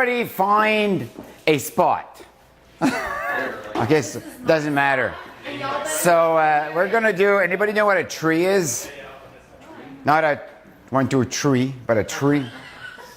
everybody find a spot. Okay, so doesn't matter. So we're gonna do, anybody know what a tree is? Not a one to a tree, but a tree.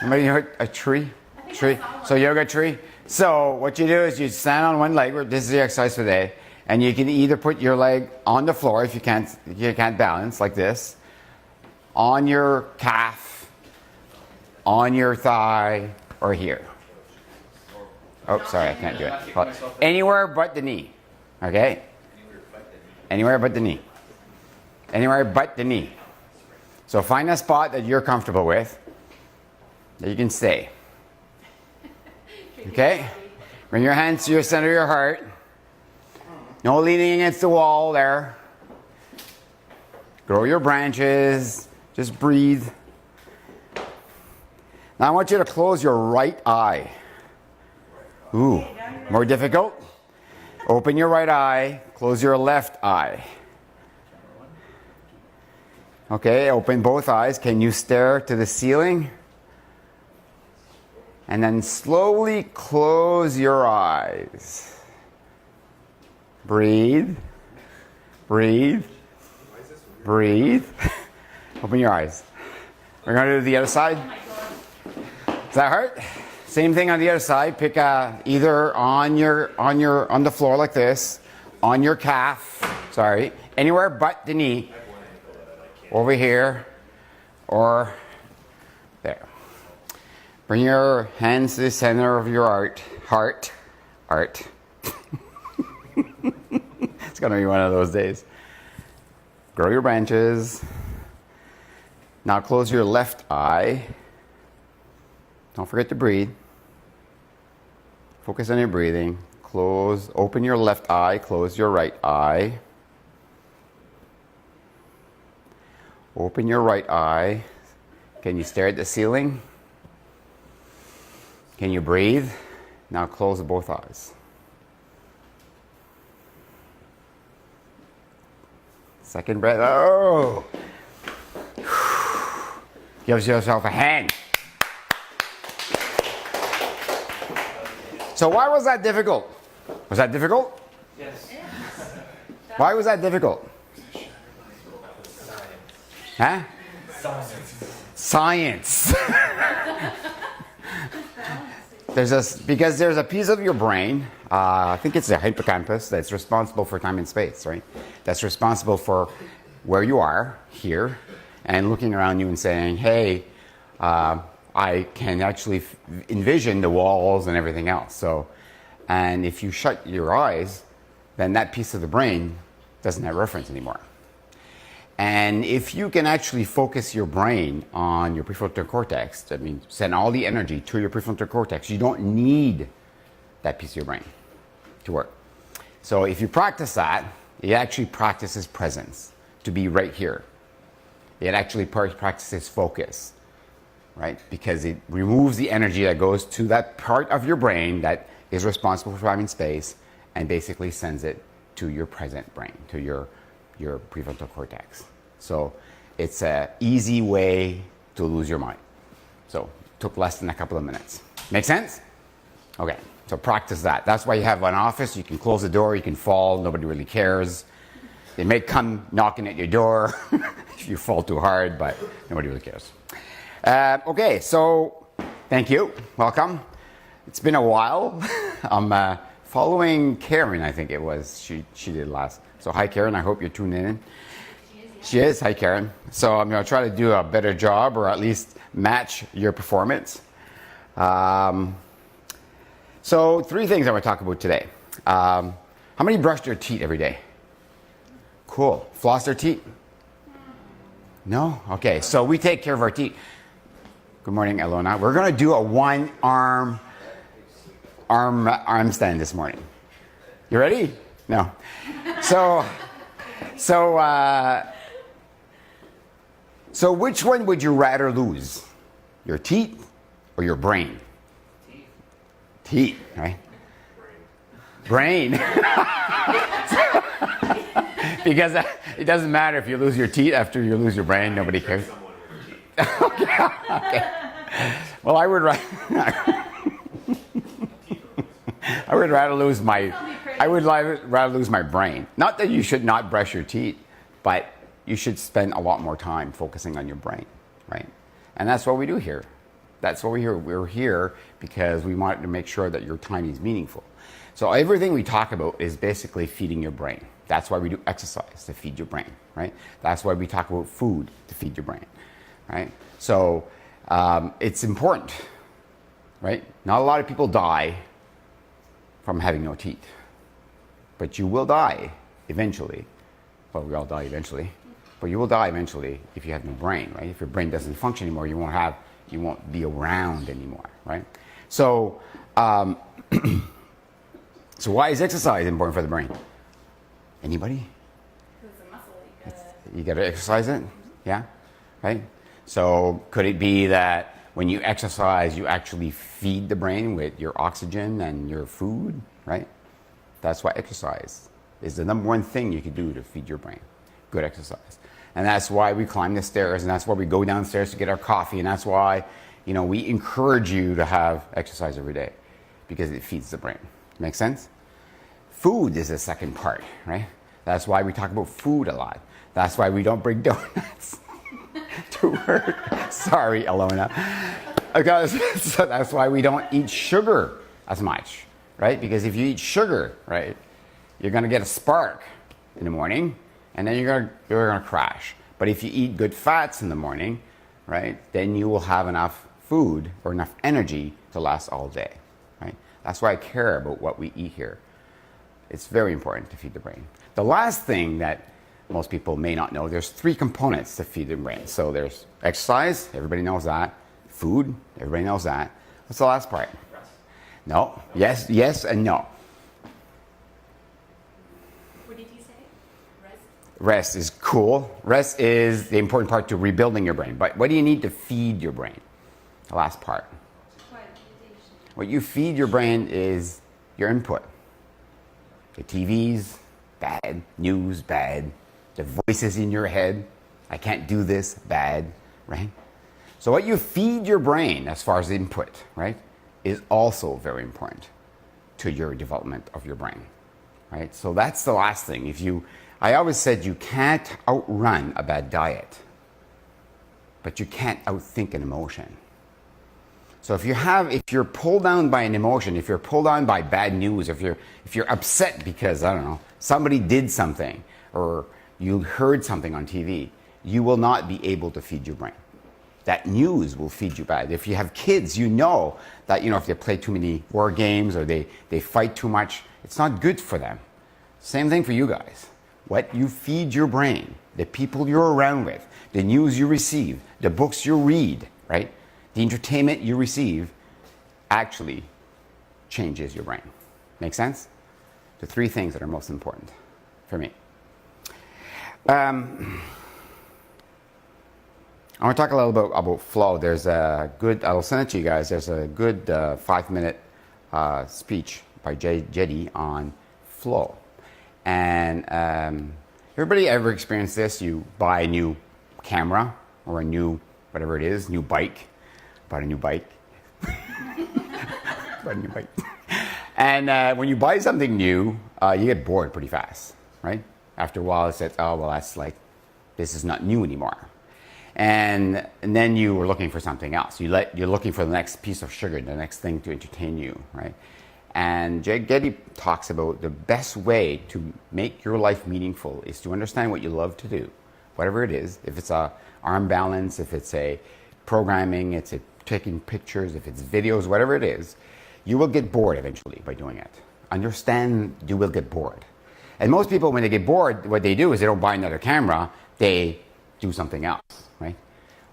Anybody know a tree? Tree. So yoga tree. So what you do is you stand on one leg. This is the exercise for today, and you can either put your leg on the floor if you can't balance like this, on your calf, on your thigh, or here. Oh, sorry, I can't do it. Anywhere but the knee. Okay? Anywhere but the knee. Anywhere but the knee. So find a spot that you're comfortable with, that you can stay. Okay? Bring your hands to your center of your heart. No leaning against the wall there. Grow your branches. Just breathe. Now I want you to close your right eye. Ooh, more difficult. Open your right eye. Close your left eye. Okay, open both eyes. Can you stare to the ceiling? And then slowly close your eyes. Breathe. Breathe. Breathe. Open your eyes. We're going to do the other side. Does that hurt? Same thing on the other side. Pick either on the floor like this, on your calf. Sorry, anywhere but the knee. Over here, or there. Bring your hands to the center of your heart. It's gonna be one of those days. Grow your branches. Now close your left eye. Don't forget to breathe. Focus on your breathing. Open your left eye, close your right eye. Open your right eye. Can you stare at the ceiling? Can you breathe? Now close both eyes. Second breath. Oh! Give yourself a hand. So why was that difficult? Was that difficult? Yes. Why was that difficult? Huh? Science. Because there's a piece of your brain, I think it's the hippocampus, that's responsible for time and space, right? That's responsible for where you are here and looking around you and saying, hey, I can actually envision the walls and everything else. So, and if you shut your eyes, then that piece of the brain doesn't have reference anymore. And if you can actually focus your brain on your prefrontal cortex, I mean, send all the energy to your prefrontal cortex, you don't need that piece of your brain to work. So if you practice that, it actually practices presence, to be right here. It actually practices focus, right? Because it removes the energy that goes to that part of your brain that is responsible for time and space and basically sends it to your present brain, to your prefrontal cortex. So it's an easy way to lose your mind. So it took less than a couple of minutes. Make sense? Okay, so practice that. That's why you have an office. You can close the door, you can fall, nobody really cares. They may come knocking at your door if you fall too hard, but nobody really cares. Okay, so thank you. Welcome. It's been a while. I'm following Karen, I think it was. She did last. So hi, Karen. I hope you're tuning in. She is. Hi, Karen. So I'm going to try to do a better job or at least match your performance. So 3 things I want to talk about today. How many brush their teeth every day? Cool. Floss their teeth? No? Okay. So we take care of our teeth. Good morning, Elona. We're going to do a 1 arm stand this morning. You ready? No. So which one would you rather lose? Your teeth or your brain? Teeth, right? Brain. Because it doesn't matter if you lose your teeth after you lose your brain. Nobody cares. Okay. Well, I would rather... would rather lose my brain. Not that you should not brush your teeth, but you should spend a lot more time focusing on your brain, right? And that's what we do here. That's what we're here. We're here because we want to make sure that your time is meaningful. So everything we talk about is basically feeding your brain. That's why we do exercise, to feed your brain, right? That's why we talk about food, to feed your brain, right? So it's important, right? Not a lot of people die from having no teeth, but you will die eventually. Well, we all die eventually, but you will die eventually if you have no brain, right? If your brain doesn't function anymore, you won't be around anymore, right? So, so why is exercise important for the brain? Anybody? Because it's a muscle. You gotta exercise it, yeah, right? So could it be that when you exercise, you actually feed the brain with your oxygen and your food, right? That's why exercise is the number one thing you can do to feed your brain. Good exercise. And that's why we climb the stairs, and that's why we go downstairs to get our coffee, and that's why, you know, we encourage you to have exercise every day, because it feeds the brain. Make sense? Food is the second part, right? That's why we talk about food a lot. That's why we don't bring donuts to work. Sorry, Alona. Because, so that's why we don't eat sugar as much, right? Because if you eat sugar, right, you're going to get a spark in the morning, and then you're gonna crash. But if you eat good fats in the morning, right, then you will have enough food or enough energy to last all day, right? That's why I care about what we eat here. It's very important to feed the brain. The last thing that most people may not know, there's 3 components to feed the brain. So there's exercise, everybody knows that. Food, everybody knows that. What's the last part? Rest. No. Yes, and no. What did you say? Rest? Rest is cool. Rest is the important part to rebuilding your brain. But what do you need to feed your brain? The last part. Quiet meditation. What you feed your brain is your input. The TVs, bad. News, bad. The voices in your head, I can't do this, bad, right? So what you feed your brain as far as input, right, is also very important to your development of your brain, right? So that's the last thing. I always said you can't outrun a bad diet, but you can't outthink an emotion. So if you're pulled down by an emotion, if you're pulled down by bad news, if you're upset because, I don't know, somebody did something, or you heard something on TV, you will not be able to feed your brain. That news will feed you bad. If you have kids, you know that, if they play too many war games or they fight too much, it's not good for them. Same thing for you guys. What you feed your brain, the people you're around with, the news you receive, the books you read, right? The entertainment you receive actually changes your brain. Make sense? The 3 things that are most important for me. I want to talk a little bit about flow. There's a good, I'll send it to you guys, there's a good 5-minute speech by Jetty on flow. And everybody ever experienced this? You buy a new camera or a new, whatever it is, new bike. Bought a new bike. Bought a new bike. And when you buy something new, you get bored pretty fast, right? After a while, it says, oh, well, this is not new anymore. And then you were looking for something else. You're looking for the next piece of sugar, the next thing to entertain you, right? And Getty talks about the best way to make your life meaningful is to understand what you love to do, whatever it is. If it's a arm balance, if it's a programming, it's taking pictures, if it's videos, whatever it is, you will get bored eventually by doing it. Understand you will get bored. And most people, when they get bored, what they do is they don't buy another camera, they do something else, right?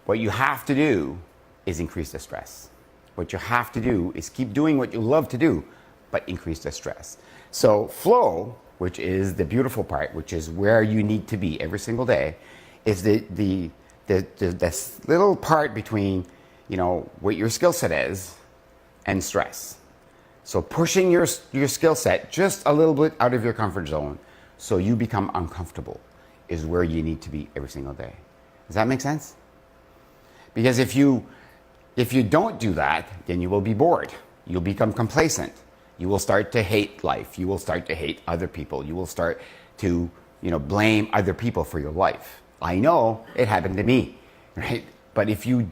What you have to do is increase the stress. What you have to do is keep doing what you love to do, but increase the stress. So flow, which is the beautiful part, which is where you need to be every single day, is the little part between, what your skill set is and stress. So pushing your skill set just a little bit out of your comfort zone so you become uncomfortable is where you need to be every single day. Does that make sense? Because if you don't do that, then you will be bored. You'll become complacent. You will start to hate life. You will start to hate other people. You will start to, blame other people for your life. I know it happened to me, right? But if you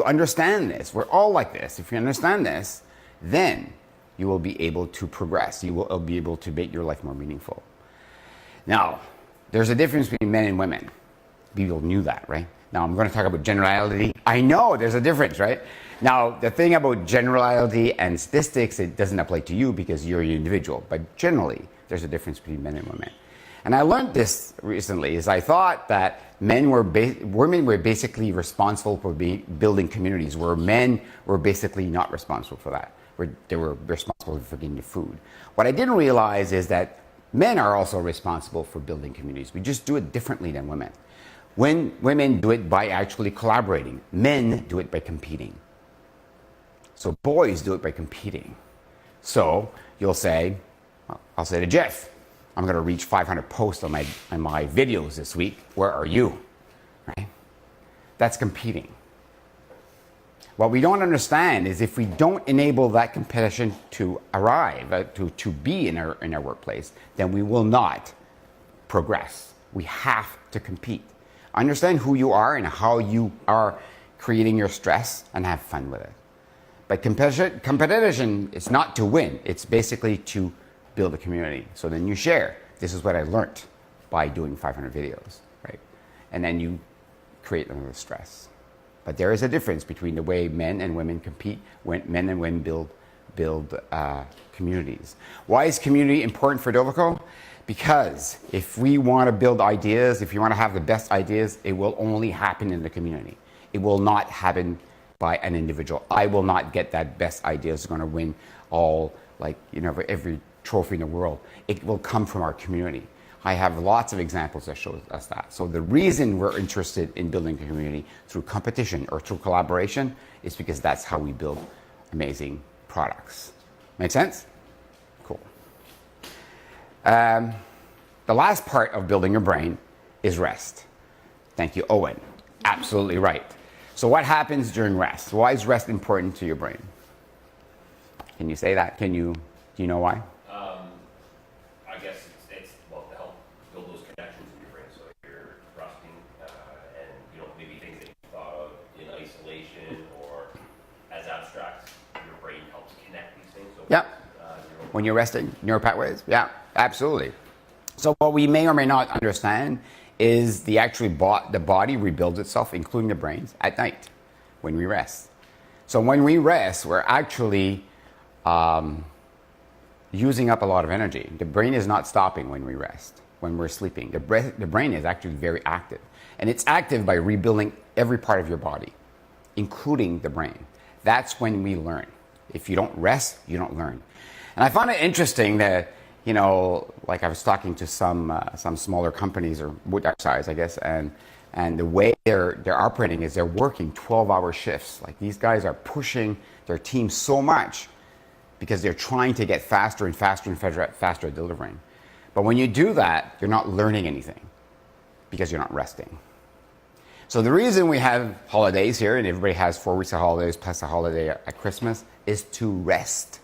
understand this, we're all like this. If you understand this, then you will be able to progress. You will be able to make your life more meaningful. Now, there's a difference between men and women. People knew that, right? Now, I'm going to talk about generality. I know there's a difference, right? Now, the thing about generality and statistics, it doesn't apply to you because you're an individual. But generally, there's a difference between men and women. And I learned this recently, is I thought that women were basically responsible for building communities, where men were basically not responsible for that. They were responsible for getting the food. What I didn't realize is that men are also responsible for building communities. We just do it differently than women. When women do it by actually collaborating, men do it by competing. So boys do it by competing. So you'll say, well, I'll say to Jeff, I'm going to reach 500 posts on my videos this week. Where are you? Right? That's competing. What we don't understand is if we don't enable that competition to arrive, to be in our workplace, then we will not progress. We have to compete. Understand who you are and how you are creating your stress and have fun with it. But competition is not to win. It's basically to build a community. So then you share. This is what I learned by doing 500 videos, right? And then you create another stress. But there is a difference between the way men and women compete, when men and women build communities. Why is community important for Dovico? Because if we want to build ideas, if you want to have the best ideas, it will only happen in the community. It will not happen by an individual. I will not get that best idea is going to win every trophy in the world. It will come from our community. I have lots of examples that show us that. So the reason we're interested in building a community through competition or through collaboration is because that's how we build amazing products. Make sense? Cool. The last part of building your brain is rest. Thank you, Owen. Absolutely right. So what happens during rest? Why is rest important to your brain? Can you say that? Do you know why? I guess it's to help build those connections in your brain. So if you're resting and maybe things that you thought of in isolation or as abstract, your brain helps connect these things. So yeah. When you're resting, neural pathways. Yeah, absolutely. So what we may or may not understand is the body rebuilds itself, including the brains, at night when we rest. So when we rest, we're actually using up a lot of energy. The brain is not stopping when we rest, when we're sleeping. The brain is actually very active. And it's active by rebuilding every part of your body, including the brain. That's when we learn. If you don't rest, you don't learn. And I find it interesting that, like I was talking to some smaller companies, or with our size, I guess, and the way they're operating is they're working 12-hour shifts. Like, these guys are pushing their team so much because they're trying to get faster and faster and faster at delivering. But when you do that, you're not learning anything because you're not resting. So the reason we have holidays here, and everybody has 4 weeks of holidays plus a holiday at Christmas, is to rest,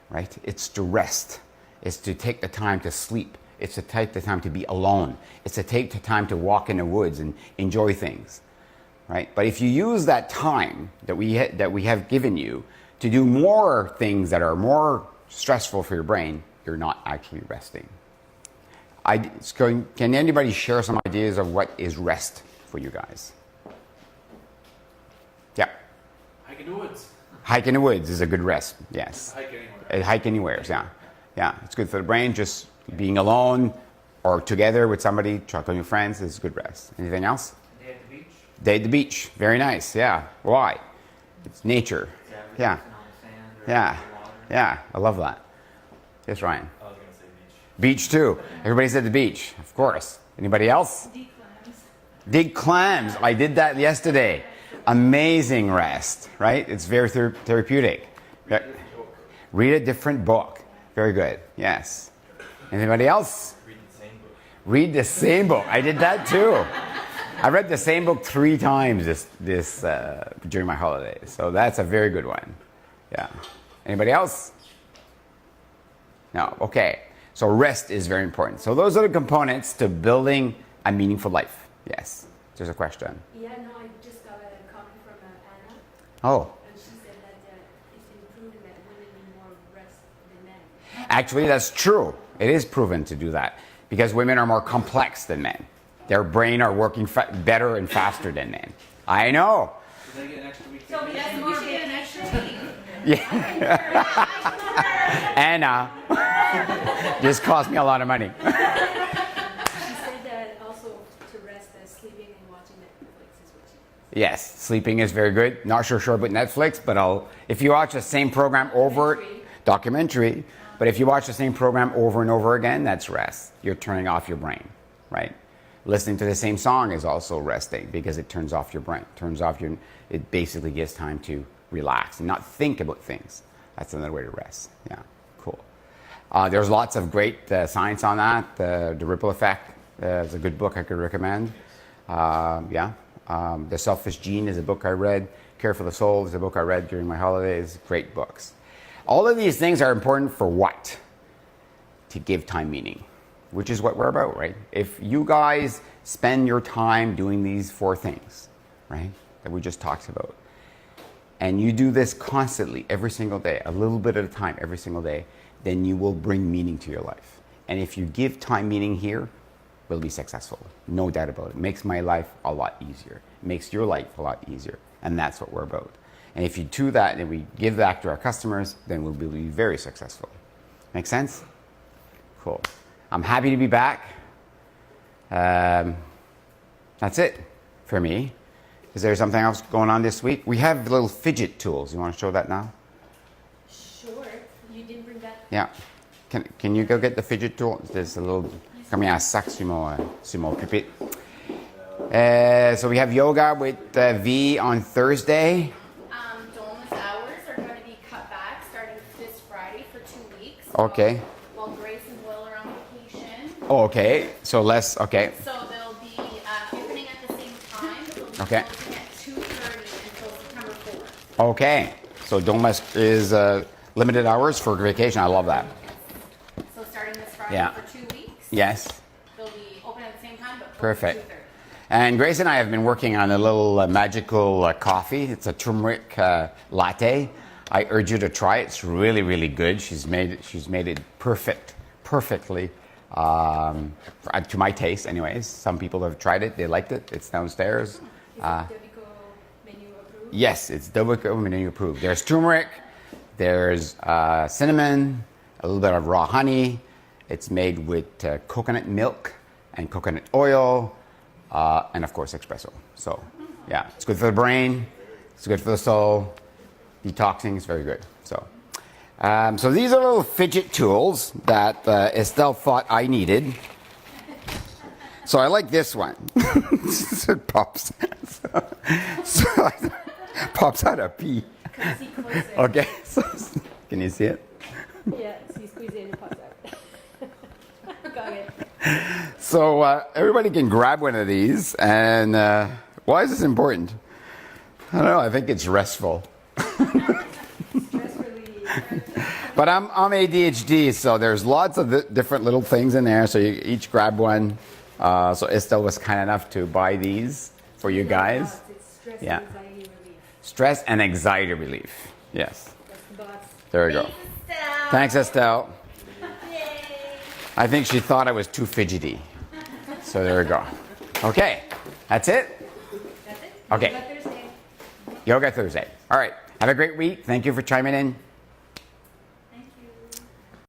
right? It's to rest. It's to take the time to sleep. It's to take the time to be alone. It's to take the time to walk in the woods and enjoy things, right? But if you use that time that we have given you to do more things that are more stressful for your brain, you're not actually resting. Can anybody share some ideas of what is rest for you guys? Yeah. Hike in the woods. Hike in the woods is a good rest, yes. Hike anywhere. Hike anywhere, yeah. Yeah, it's good for the brain. Just being alone or together with somebody, talking to your friends is good rest. Anything else? Day at the beach. Day at the beach. Very nice, yeah. Why? It's nature. Yeah. Yeah. Yeah, I love that. Yes, Ryan. I was going to say beach. Beach too. Everybody's at the beach, of course. Anybody else? Dig clams. Dig clams. I did that yesterday. Amazing rest, right? It's very therapeutic. Read a different book. Very good. Yes. Anybody else? Read the same book. Read the same book. I did that too. I read the same book 3 times during my holidays. So that's a very good one. Yeah. Anybody else? No. Okay. So rest is very important. So those are the components to building a meaningful life. Yes. There's a question. Yeah, no, I just got a copy from Anna, Oh. and she said that it's been proven that women need more rest than men. Actually, that's true. It is proven to do that because women are more complex than men. Their brain are working better and faster than men. I know. Did I get an extra week? So yes, we should get an extra week. Yeah. Anna, this cost me a lot of money. She said that also to rest, sleeping and watching Netflix is what she does. Yes, sleeping is very good. Not sure about Netflix, but if you watch the same program over, documentary, but if you watch the same program over and over again, that's rest. You're turning off your brain, right? Listening to the same song is also resting because it turns off your brain, it basically gives time to relax and not think about things. That's another way to rest. Yeah, cool. There's lots of great science on that. The Ripple Effect is a good book I could recommend. The Selfish Gene is a book I read. Care for the Soul is a book I read during my holidays. Great books. All of these things are important for what? To give time meaning, which is what we're about, right? If you guys spend your time doing these 4 things, right, that we just talked about, and you do this constantly, every single day, a little bit at a time, every single day, then you will bring meaning to your life. And if you give time meaning here, we'll be successful. No doubt about it. It makes my life a lot easier. It makes your life a lot easier. And that's what we're about. And if you do that and we give that to our customers, then we'll be very successful. Make sense? Cool. I'm happy to be back. That's it for me. Is there something else going on this week? We have little fidget tools. You want to show that now? Sure. You didn't bring that. Yeah. Can you go get the fidget tool? There's a little... Come here, sac sur mon pupitre. So we have yoga with V on Thursday. Doma's hours are going to be cut back starting this Friday for 2 weeks. Okay. While Grace and Will are on vacation. Oh, okay. So less... Okay. So they'll be opening at the same time, but they'll be Okay. closing at 2:30 until September 4th. Okay. So Domas is limited hours for vacation. I love that. So starting this Friday Yeah. for 2 weeks. Yes. They'll be open at the same time, but closed Perfect. at 2:30. And Grace and I have been working on a little magical coffee. It's a turmeric latte. I urge you to try it. It's really, really good. She's made it perfectly to my taste. Anyways, some people have tried it. They liked it. It's downstairs. Is it Dovico menu approved? Yes, it's Dovico menu approved. There's turmeric. There's cinnamon. A little bit of raw honey. It's made with coconut milk and coconut oil. And of course, espresso. So, yeah, it's good for the brain. It's good for the soul. Detoxing is very good. So, so these are little fidget tools that Estelle thought I needed. So I like this one. It pops. So pops out a pea. Because he closed it. Okay. So, can you see it? Yeah, so you squeeze it and it pops out. Got it. So everybody can grab one of these. And why is this important? I don't know. I think it's restful. Stress relief. But I'm ADHD, so there's lots of different little things in there. So you each grab one. So Estelle was kind enough to buy these for you guys. It's stress Yeah. and anxiety relief. Stress and anxiety relief. Yes. That's the boss. There we go. Thanks, Estelle. Yay. I think she thought I was too fidgety. So there we go. Okay. That's it? That's it. Okay. Yoga Thursday. Yoga Thursday. All right. Have a great week. Thank you for chiming in.